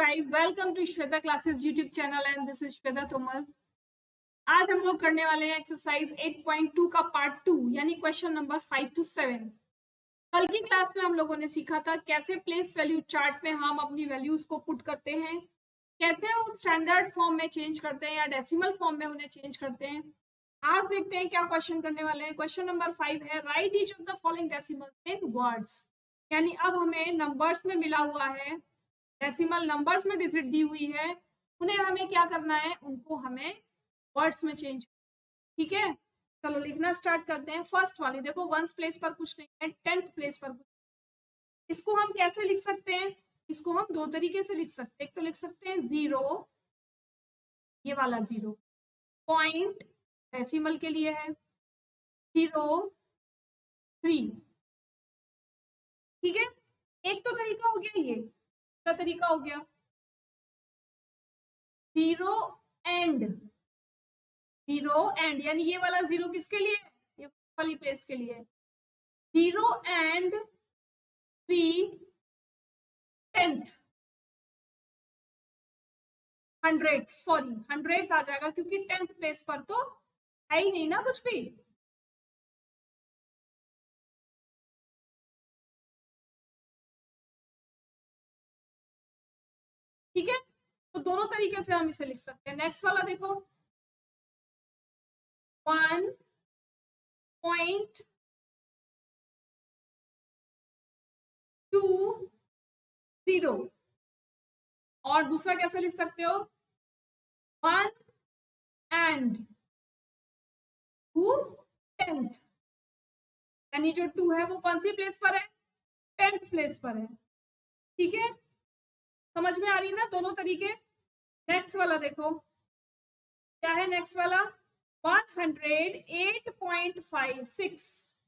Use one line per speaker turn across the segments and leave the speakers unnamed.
guys, welcome to Shweta Classes YouTube channel and this is Shweta Tomar. आज हम लोग करने वाले हैं एक्सरसाइज 8.2 का पार्ट 2 यानी क्वेश्चन नंबर 5 to 7। कल की क्लास में हम लोगों ने सीखा था कैसे प्लेस वैल्यू चार्ट में हम अपनी वैल्यूज को पुट करते हैं, कैसे वो स्टैंडर्ड फॉर्म में चेंज करते हैं या डेसिमल फॉर्म में उन्हें चेंज करते हैं। आज देखते हैं क्या क्वेश्चन करने वाले हैं। क्वेश्चन नंबर 5 है right each of the following decimals in words. यानी अब हमें नंबर्स में मिला हुआ है, डेसिमल नंबर्स में डिजिट दी हुई है, उन्हें हमें क्या करना है, उनको हमें वर्ड्स में चेंज। ठीक है, चलो लिखना स्टार्ट करते हैं। फर्स्ट वाली देखो, वंस प्लेस पर कुछ नहीं है, टेंथ प्लेस पर कुछ। इसको हम कैसे लिख सकते हैं? इसको हम दो तरीके से लिख सकते हैं। एक तो लिख सकते हैं 0, ये वाला 0 पॉइंट डेसिमल के लिए है, 0.3। ठीक है, एक तो तरीका हो गया, ये दूसरा तरीका हो गया 0 एंड यानी ये वाला 0 किसके लिए है? ये वाली प्लेस के लिए। 0 एंड 3/10 100, सॉरी 100 आ जाएगा क्योंकि 10th प्लेस पर तो है ही नहीं ना कुछ भी। ठीक है, तो दोनों तरीके से हम इसे लिख सकते हैं। नेक्स्ट वाला देखो 1.20 और दूसरा कैसे लिख सकते हो 1 एंड 2/10 यानी जो 2 है वो कौन सी प्लेस पर है? 10th प्लेस पर है। ठीक है, समझ में आ रही है ना दोनों तरीके। नेक्स्ट वाला देखो क्या है। नेक्स्ट वाला 108.56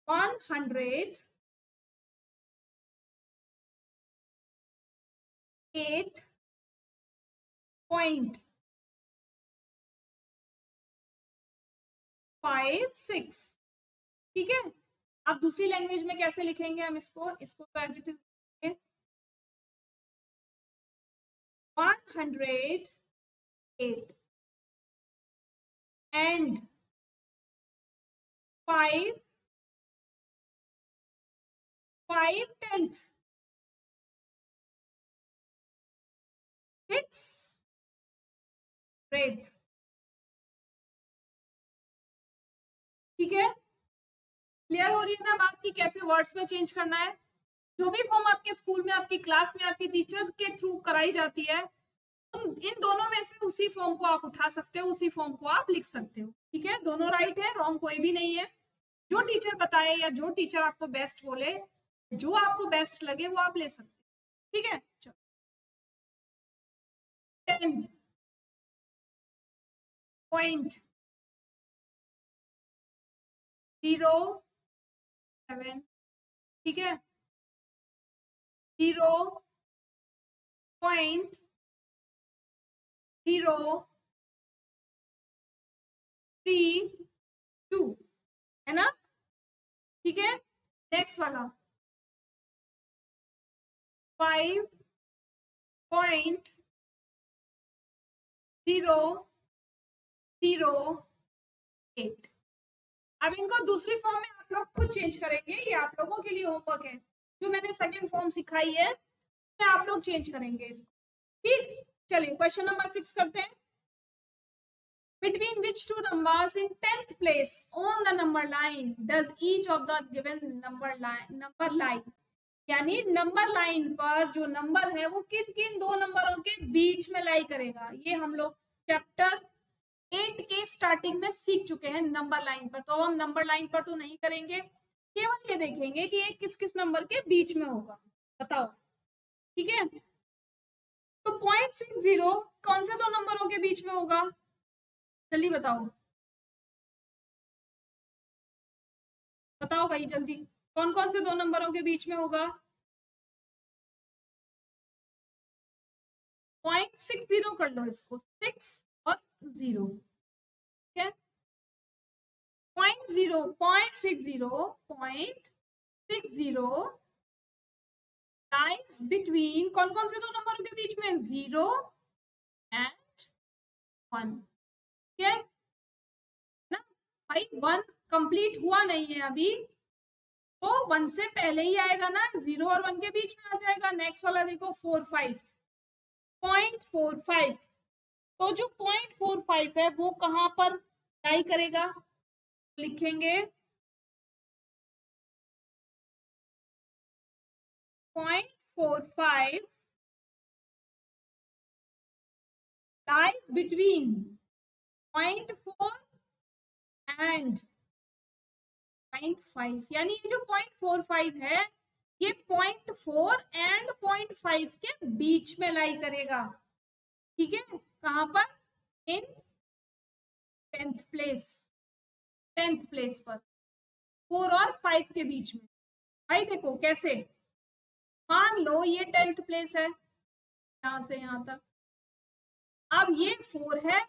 108.56। ठीक है, अब दूसरी लैंग्वेज में कैसे लिखेंगे हम इसको तो एज इट इज 108 and 5/10 6/8। ठीक है, क्लियर हो रही है ना बात की कैसे वर्ड्स में चेंज करना है। जो भी फॉर्म आपके स्कूल में, आपकी क्लास में, आपकी टीचर के थ्रू कराई जाती है, इन दोनों में से उसी फॉर्म को आप उठा सकते हो, उसी फॉर्म को आप लिख सकते हो। ठीक है, दोनों राइट है, रॉन्ग कोई भी नहीं है। जो टीचर बताए या जो टीचर आपको बेस्ट बोले, जो आपको बेस्ट लगे वो आप ले सकते हो। ठीक है, चलो 10.07। ठीक है, 0.032 है ना। ठीक है, नेक्स्ट वाला 5.008। अब इनको दूसरी फॉर्म में आप लोग खुद चेंज करेंगे, ये आप लोगों के लिए होमवर्क है। जो मैंने सेकंड फॉर्म सिखाई है तो आप लोग चेंज करेंगे इसको। ठीक, चलिए क्वेश्चन नंबर 6 करते हैं। Between which two numbers in 10th place on the number line does each of the given number lie? यानी नंबर लाइन पर जो नंबर है वो किन किन दो नंबरों के बीच में लाई करेगा। ये हम लोग चैप्टर 8 के स्टार्टिंग में सीख चुके हैं नंबर लाइन पर, तो हम नंबर लाइन पर तो नहीं करेंगे, केवल ये देखेंगे कि ये किस किस नंबर के बीच में होगा। बताओ, ठीक है। तो 0.60 कौन से दो नंबरों के बीच में होगा? जल्दी बताओ, बताओ भाई जल्दी, कौन कौन से दो नंबरों के बीच में होगा? 0.60 कर लो इसको, 6 और 0। ठीक है, 0.60 0.60 लाइज बिटवीन कौन कौन से दो नंबरों के बीच में, 0 एंड 1। ठीक है ना भाई, 1 कंप्लीट हुआ नहीं है अभी, तो 1 से पहले ही आएगा ना, 0 और 1 के बीच में आ जाएगा। नेक्स्ट वाला देखो 45, 0.45। तो जो 0.45 है वो कहां पर लाई करेगा, लिखेंगे 0.45 lies between 0.4 and 0.5, यानी ये जो 0.45 है ये 0.4 एंड 0.5 के बीच में लाई करेगा। ठीक है, कहां पर, इन 10th प्लेस, 10th प्लेस पर 4 और 5 के बीच में। भाई देखो कैसे, मान लो ये 10th प्लेस है यहां से यहां तक, अब ये 4 है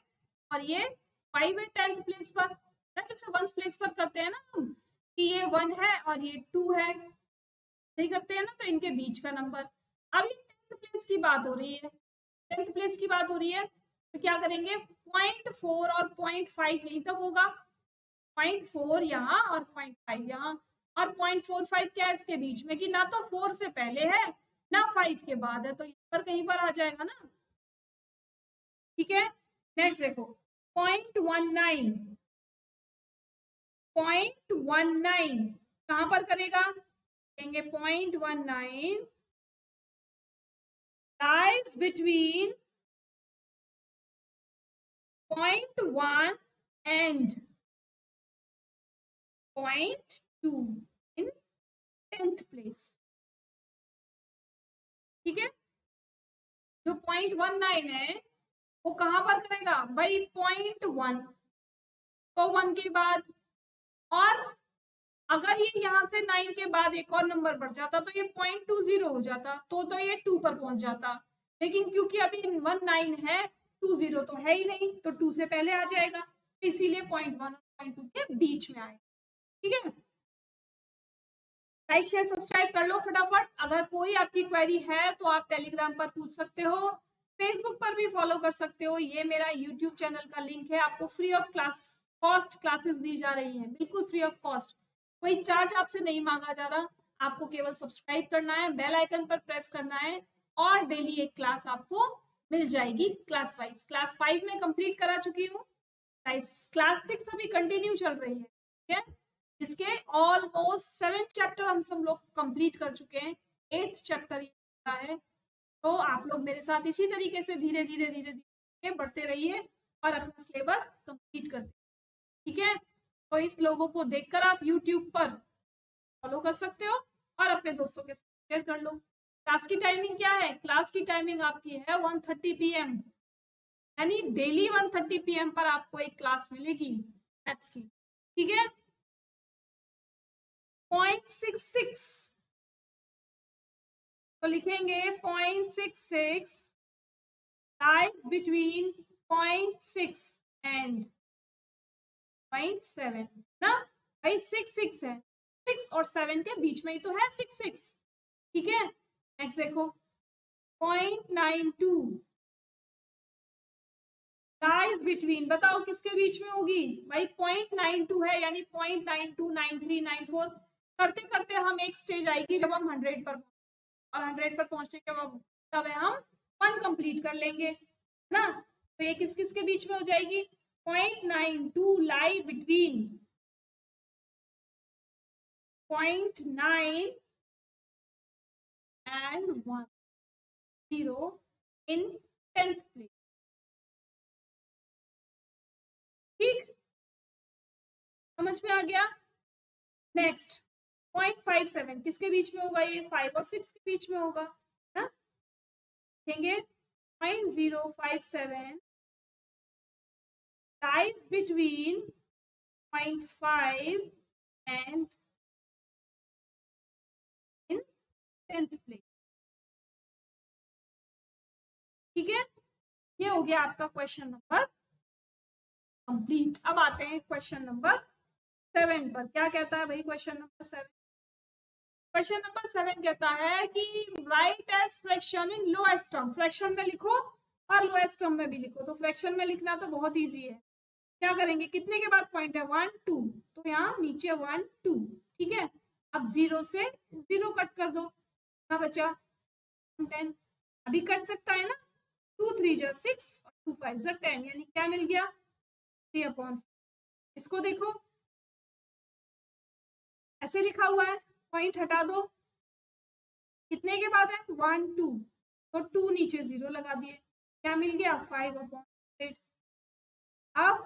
और ये 5 है 10th प्लेस पर, जैसे 1 प्लेस पर करते हैं ना हम कि ये 1 है और ये 2 है, सही करते हैं ना, तो इनके बीच का नंबर। अब ये 10th प्लेस की बात हो रही है, 10th प्लेस की बात हो रही है, तो क्या करेंगे 0.4 और 0.5 यहीं तक होगा, 0.4 यहाँ और 0.5 यहाँ, और 0.45 क्या है इसके बीच में, कि ना तो 4 से पहले है ना 5 के बाद है, तो यहाँ पर कहीं पर आ जाएगा ना। ठीक है, नेक्स्ट देखो 0.19, 0.19 कहां पर करेगा, देंगे 0.19 lies between 0.1 and 0.2 in 10th place। ठीक है, जो 0.19 है वो कहां पर करेगा भाई, 0.1, तो 1 के बाद, और अगर ये यहाँ से 9 के बाद एक और नंबर बढ़ जाता तो ये 0.20 हो जाता, तो ये 2 पर पहुंच जाता, लेकिन क्योंकि अभी 19 है, 20 तो है ही नहीं, तो 2 से पहले आ जाएगा, तो इसीलिए 0.1 और 0.2 के बीच में आएगा। ठीक है, लाइक शेयर सब्सक्राइब कर लो फटाफट। अगर कोई आपकी क्वेरी है तो आप टेलीग्राम पर पूछ सकते हो, फेसबुक पर भी फॉलो कर सकते हो, ये मेरा यूट्यूब चैनल का लिंक है, आपको फ्री ऑफ कॉस्ट क्लासेस दी जा रही हैं, बिल्कुल फ्री ऑफ कॉस्ट, कोई चार्ज आपसे नहीं मांगा जा रहा, आपको केवल सब्सक्राइब करना है, बेल आइकन पर प्रेस करना है, और डेली एक क्लास आपको मिल जाएगी क्लास वाइज। क्लास 5 में कंप्लीट करा चुकी हूँ, क्लास 6 अभी कंटिन्यू चल रही है। ठीक है, इसके ऑलमोस्ट 7 चैप्टर हम सब लोग कंप्लीट कर चुके हैं, 8th चैप्टर ये है, तो आप लोग मेरे साथ इसी तरीके से धीरे धीरे धीरे धीरे बढ़ते रहिए और अपना सिलेबस कंप्लीट करते। ठीक है, तो इस लोगों को देखकर आप YouTube पर फॉलो कर सकते हो और अपने दोस्तों के साथ शेयर कर लो। क्लास की टाइमिंग क्या है, क्लास की टाइमिंग आपकी है 1:30 PM, यानी डेली 1:30 PM पर आपको एक क्लास मिलेगी मैथ्स की। ठीक है, 0.66 तो लिखेंगे 0.66 lies between 0.6 and 0.7 ना भाई, 6 है, 6 और 7 के बीच में ही तो है 6। ठीक है, नेक्स्ट देखो 0.92 लाइज बिटवीन, बताओ किसके बीच में होगी भाई, 0.92 है, यानी 0.92 93 94 करते करते हम एक स्टेज आएगी जब हम 100 पर, और 100 पर पहुंचने के बाद तब हम 1 कंप्लीट कर लेंगे ना, तो ये किस किस के बीच में हो जाएगी, 0.92 lie between 0.9 and 1 0 in 10th place। ठीक, समझ में आ गया। नेक्स्ट 0.57 किसके बीच में होगा, ये 5 और 6 के बीच में होगा ना, देखेंगे 0.057 lies between 0.5 and in 10th place। ठीक है, ये हो गया आपका क्वेश्चन नंबर कंप्लीट। अब आते हैं क्वेश्चन नंबर 7 पर, क्या कहता है भाई क्वेश्चन नंबर 7, क्वेश्चन नंबर 7 कहता है कि write as fraction in lowest term, fraction में लिखो और लोएस्ट टर्म में भी लिखो। तो फ्रैक्शन में लिखना तो बहुत इजी है। क्या करेंगे, कितने के बाद पॉइंट है 1 2, तो यहाँ नीचे 1 2, ठीक है। अब 0 से 0 कट कर दो, क्या बचा 10, अभी कट सकता है ना, 2 3 जा 6 और 2 5 जा 10, यानी क्या मिल गया 3/4। इसको देखो ऐसे लिखा हुआ है, पॉइंट हटा दो, कितने के बाद है 1 2, तो 2 नीचे 0 लगा दिए, क्या मिल गया 5/8। अब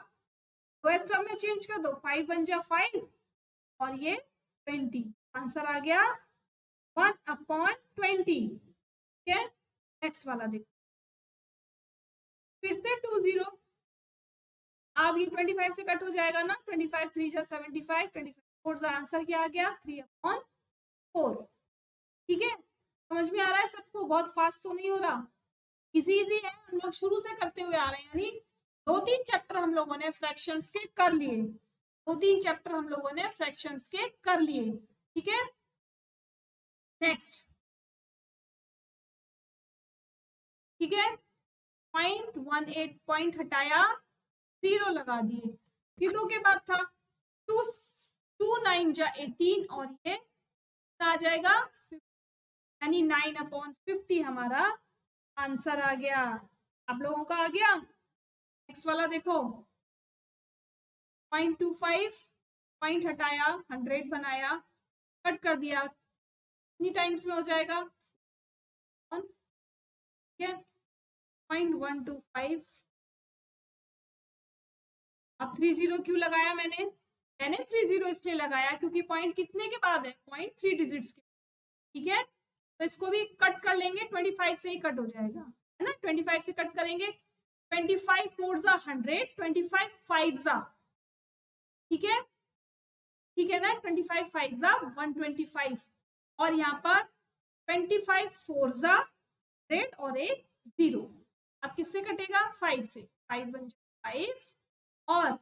फर्स्ट टर्म में चेंज कर दो, 5 बन जा 5 और ये 20, आंसर आ गया 1/20। ठीक है, नेक्स्ट वाला देखो, फिर से 2 0, अब ये 25 से कट हो जाएगा ना, 25 3 जा 75, 25 4 जा आंसर क्या आ गया 3/4। ठीक है, समझ में आ रहा है सबको, बहुत फास्ट तो नहीं हो रहा, इजी इजी है, हम लोग शुरू से करते हुए आ रहे हैं, यानी 2-3 चैप्टर हम लोगों ने फ्रैक्शंस के कर लिए, 2-3 चैप्टर हम लोगों ने फ्रैक्शंस के कर लिए। ठीक है, नेक्स्ट, ठीक है, 0.18 पॉइंट हटाया, 0 लगा दिए, कितनों के बाद था 2 9 जा 18 और ये आ जाएगा 50, यानी 9/50 हमारा आंसर आ गया। आप लोगों का आ गया। नेक्स्ट वाला देखो, 0.25 पॉइंट हटाया, 100 बनाया, कट कर दिया, कितनी टाइम्स में हो जाएगा, ठीक है 0.125। अब 30 क्यों लगाया मैंने 30 इसलिए लगाया क्योंकि पॉइंट कितने के बाद है, पॉइंट 3 डिजिट्स के। ठीक है, तो इसको भी कट कर लेंगे, 25 से ही कट हो जाएगा, है ना, 25 से कट करेंगे, 25 4 जा 100, 25 5 जा, ठीक है, ठीक है ना, 25 5 जा 125, और यहाँ पर 25 4 जा 100 और एक 0। अब किससे कटेगा 5 से, 5 1 5 और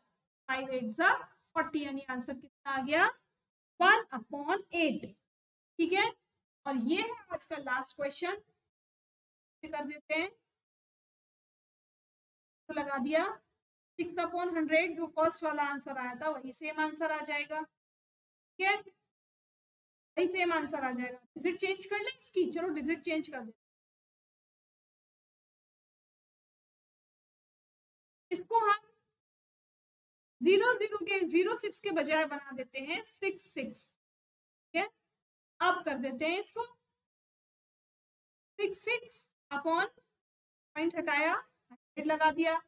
5 8 जा 40, यानी आंसर कितना आ गया 1/8। ठीक है, और ये है आज का लास्ट क्वेश्चन, कर देते हैं, तो लगा दिया 6/100, जो फर्स्ट वाला आंसर आया था वही सेम आंसर आ जाएगा। ठीक है, वही सेम आंसर आ जाएगा। डिजिट चेंज कर ले इसकी, चलो डिजिट चेंज कर दे, इसको हम 0 0 के 0 6 के बजाय बना देते हैं 6 6। ठीक है, अब कर देते हैं इसको 6 6/, पॉइंट हटाया, 100 लगा दिया,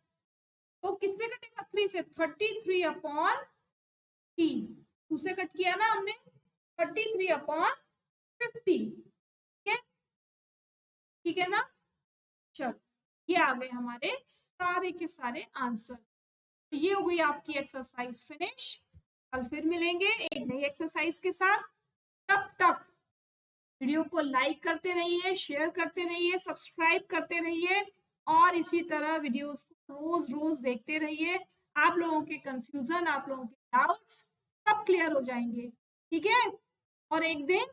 तो किससे कटेगा 3 से, 33/3, 2 से कट किया ना हमने, 33/50। ठीक है, ठीक है ना, चलो ये आ गए हमारे सारे के सारे आंसर। तो ये हो गई आपकी एक्सरसाइज फिनिश। कल फिर मिलेंगे एक नई एक्सरसाइज के साथ, तब तक वीडियो को लाइक करते रहिए, शेयर करते रहिए, सब्सक्राइब करते रहिए, और इसी तरह वीडियोस को रोज रोज देखते रहिए। आप लोगों के कंफ्यूजन, आप लोगों के डाउट्स सब क्लियर हो जाएंगे। ठीक है, और एक दिन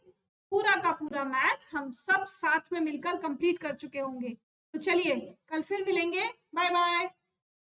पूरा का पूरा मैथ्स हम सब साथ में मिलकर कंप्लीट कर चुके होंगे। तो चलिए कल फिर मिलेंगे, बाय बाय।